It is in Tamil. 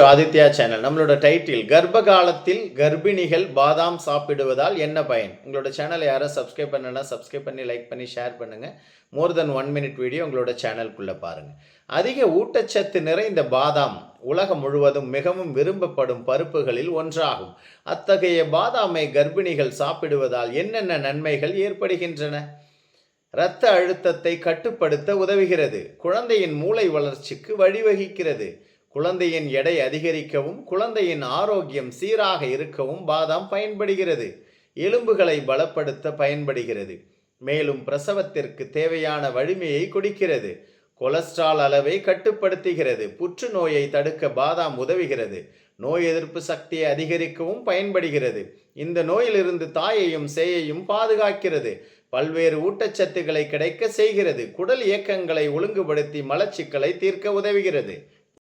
ஆதித்யா சேனல். நம்மளோட டைட்டில் கர்ப்ப காலத்தில் கர்ப்பிணிகள் பாதாம் சாப்பிடுவதால் என்ன பயன்? உங்களோட சேனலை யாரும் சப்ஸ்கிரைப் பண்ணனா சப்ஸ்கிரைப் பண்ணி லைக் பண்ணி ஷேர் பண்ணுங்க. மோர் தென் 1 மினிட் வீடியோ உங்களோட சேனலுக்குள்ள பாருங்க. அதிக ஊட்டச்சத்து நிறைந்த பாதாம் உலகம் முழுவதும் மிகவும் விரும்பப்படும் பருப்புகளில் ஒன்றாகும். அத்தகைய பாதாமை கர்ப்பிணிகள் சாப்பிடுவதால் என்னென்ன நன்மைகள் ஏற்படுகின்றன? இரத்த அழுத்தத்தை கட்டுப்படுத்த உதவுகிறது. குழந்தையின் மூளை வளர்ச்சிக்கு வழிவகுக்கிறது. குழந்தையின் எடை அதிகரிக்கவும் குழந்தையின் ஆரோக்கியம் சீராக இருக்கவும் பாதாம் பயன்படுகிறது. எலும்புகளை பலப்படுத்த பயன்படுகிறது. மேலும் பிரசவத்திற்கு தேவையான வலிமையை கொடுக்கிறது. கொலஸ்ட்ரால் அளவை கட்டுப்படுத்துகிறது. புற்றுநோயை தடுக்க பாதாம் உதவுகிறது. நோய் எதிர்ப்பு சக்தியை அதிகரிக்கவும் பயன்படுகிறது. இந்த நோயிலிருந்து தாயையும் சேயையும் பாதுகாக்கிறது. பல்வேறு ஊட்டச்சத்துக்களை கிடைக்க செய்கிறது. குடல் இயக்கங்களை ஒழுங்குபடுத்தி மலச்சிக்கலை தீர்க்க உதவுகிறது.